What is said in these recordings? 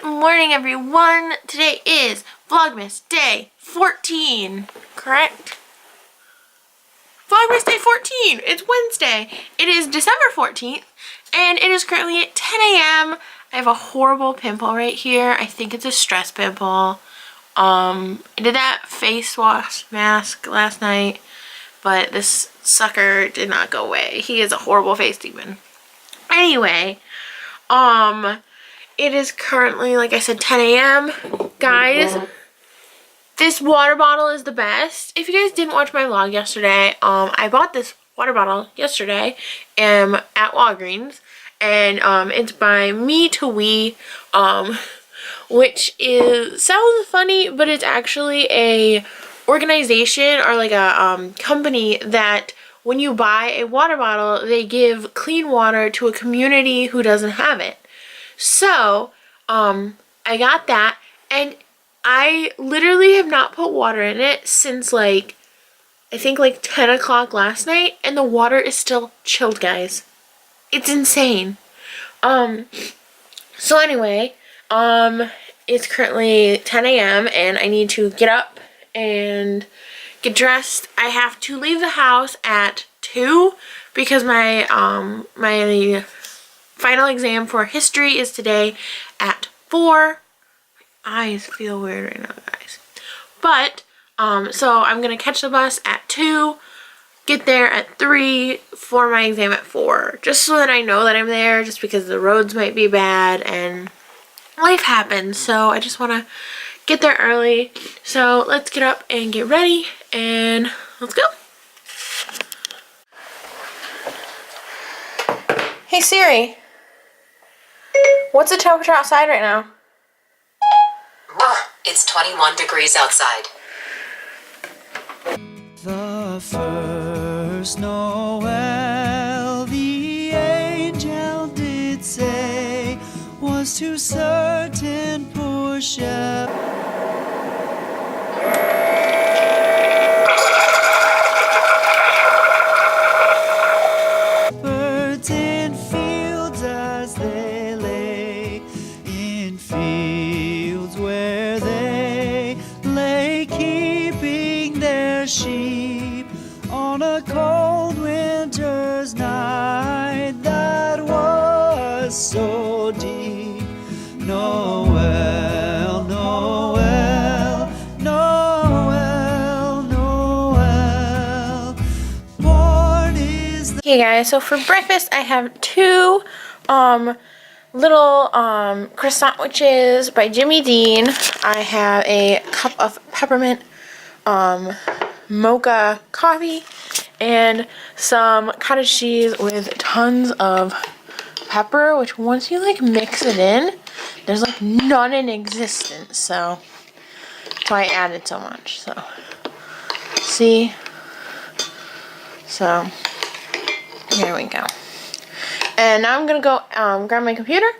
Good morning, everyone. Today is Vlogmas Day 14, correct? Vlogmas Day 14. It's Wednesday. It is December 14th, and it is currently at 10 a.m. I have a horrible pimple right here. I think it's a stress pimple. I did that face wash mask last night, but this sucker did not go away. He is a horrible face demon. Anyway, it is currently, like I said, 10 a.m. Guys, this water bottle is the best. If you guys didn't watch my vlog yesterday, I bought this water bottle yesterday at Walgreens, and it's by Me to We, which sounds funny, but it's actually a organization or like a company that when you buy a water bottle, they give clean water to a community who doesn't have it. So, I got that, and I literally have not put water in it since I think 10 o'clock last night, and the water is still chilled, guys. It's insane. So anyway, it's currently 10 a.m. and I need to get up and get dressed. I have to leave the house at 2 because my final exam for history is today at 4. My eyes feel weird right now, guys. But, so I'm going to catch the bus at 2, get there at 3 for my exam at 4. Just so that I know that I'm there, just because the roads might be bad and life happens. So I just want to get there early. So let's get up and get ready and let's go. Hey Siri. What's the temperature outside right now? It's 21 degrees outside. The first Noel, the angel did say, was to certain poor shepherds in fields as they lay, in fields where they lay keeping their sheep on a cold winter's night that was so deep. Noel, Noel, Noel, Noel, born is the... Okay guys, so for breakfast I have 2 little croissant sandwiches by Jimmy Dean. I have a cup of peppermint mocha coffee and some cottage cheese with tons of pepper, which once you mix it in, there's none in existence. So that's why I added so much. So see, so there we go. And now I'm gonna go grab my computer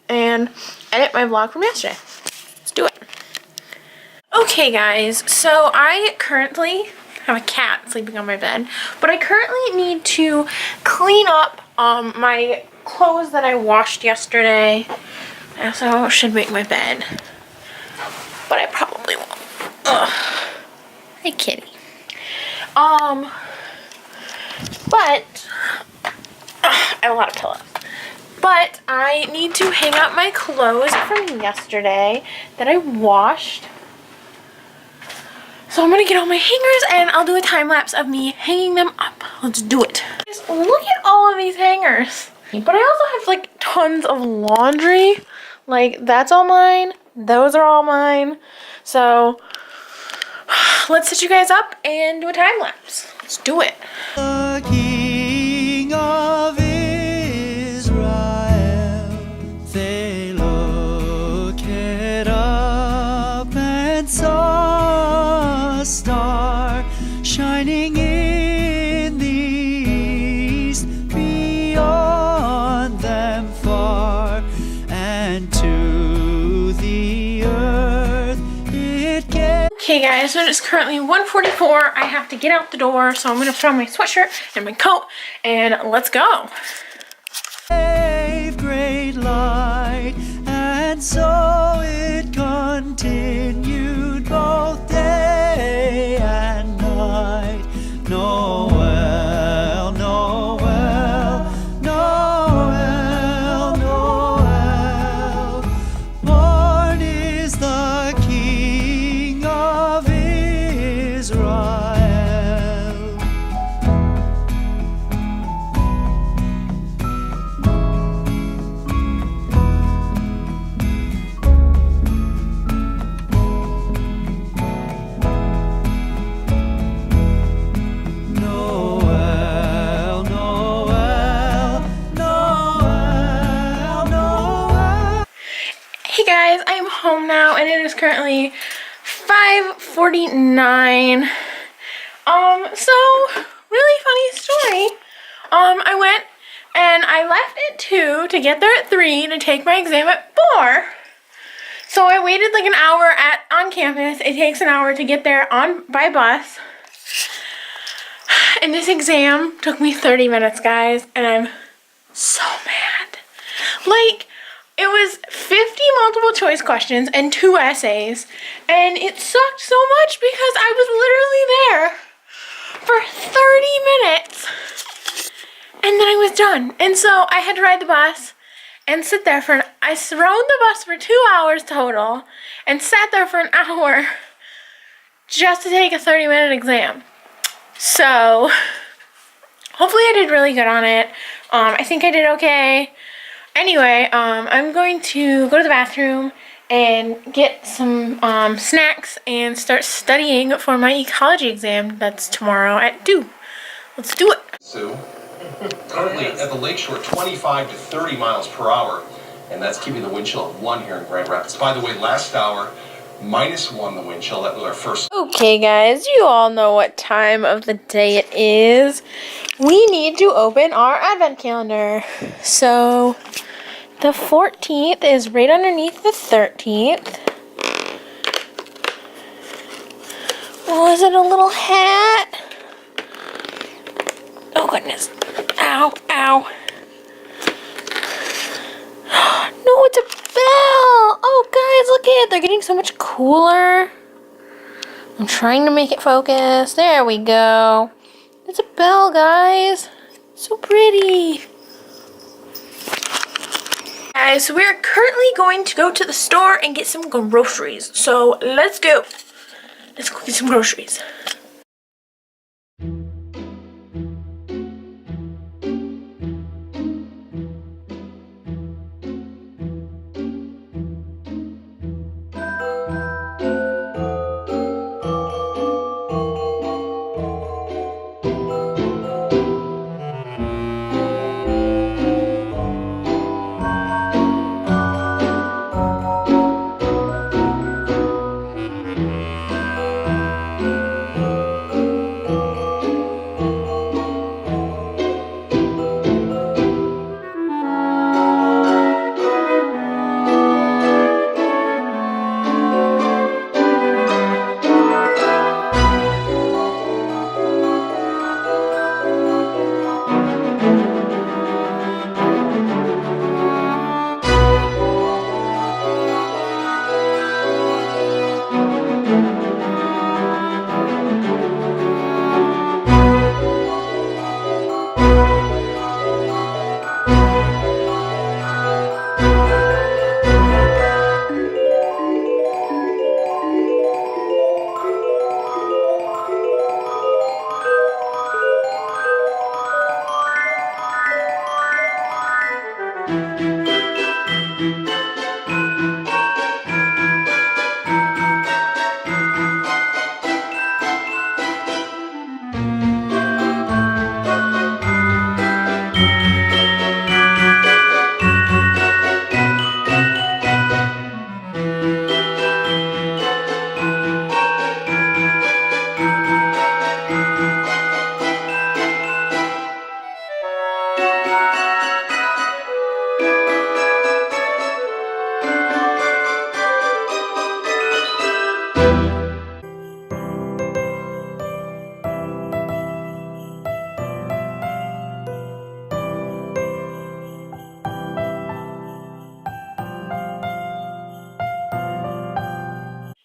and edit my vlog from yesterday. Let's do it. Okay guys, so I currently have a cat sleeping on my bed, but I currently need to clean up my clothes that I washed yesterday. I also should make my bed, but I probably won't. Ugh. Hi kitty. But I have a lot of pillows. But I need to hang up my clothes from yesterday that I washed. So I'm gonna get all my hangers and I'll do a time lapse of me hanging them up. Let's do it. Just look at all of these hangers. But I also have tons of laundry. That's all mine. Those are all mine. So let's set you guys up and do a time lapse. Let's do it. The King of Israel, they looked up and saw a star shining in the east, beyond them far, and to the earth it came. Okay guys, so it's currently 1:44. I have to get out the door, so I'm gonna put on my sweatshirt and my coat and let's go. Great light, and so guys, I am home now and it is currently 5:49. So really funny story. I went and I left at 2 to get there at 3 to take my exam at 4. So I waited like an hour on campus. It takes an hour to get there by bus. And this exam took me 30 minutes, guys, and I'm so mad. Like, it was 50 multiple choice questions and 2 essays, and it sucked so much because I was literally there for 30 minutes, and then I was done. And so I had to ride the bus and sit there I rode the bus for 2 hours total and sat there for an hour just to take a 30-minute exam. So hopefully I did really good on it. I think I did okay. Anyway, I'm going to go to the bathroom and get some snacks and start studying for my ecology exam that's tomorrow at 2. Let's do it. Sue, currently at the lakeshore, 25 to 30 miles per hour, and that's keeping the wind chill at 1 here in Grand Rapids. By the way, last hour, -1 the wind chill. That was our first. Okay, guys, you all know what time of the day it is. We need to open our advent calendar. So the 14th is right underneath the 13th. Oh, is it a little hat? Oh, goodness. Ow, ow. No, it's a bell. Oh, guys, look at it. They're getting so much cooler. I'm trying to make it focus. There we go. It's a bell, guys. So pretty. Guys, so we're currently going to go to the store and get some groceries. So let's go. Let's go get some groceries.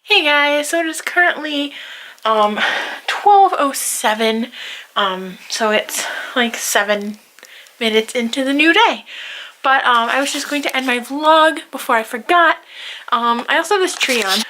Hey guys, so it is currently 12:07, so it's like 7 minutes into the new day. But I was just going to end my vlog before I forgot. I also have this tree on.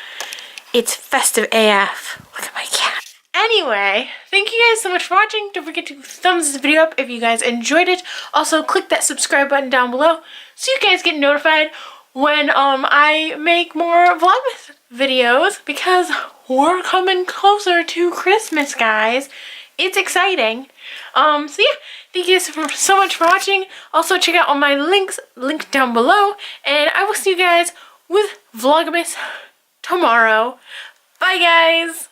It's festive AF. Look at my cat. Anyway, thank you guys so much for watching. Don't forget to thumbs this video up if you guys enjoyed it. Also, click that subscribe button down below so you guys get notified when I make more Vlogmas videos, because we're coming closer to Christmas, guys. It's exciting. So yeah, thank you guys so much for watching. Also, check out all my links linked down below, and I will see you guys with Vlogmas tomorrow. Bye, guys.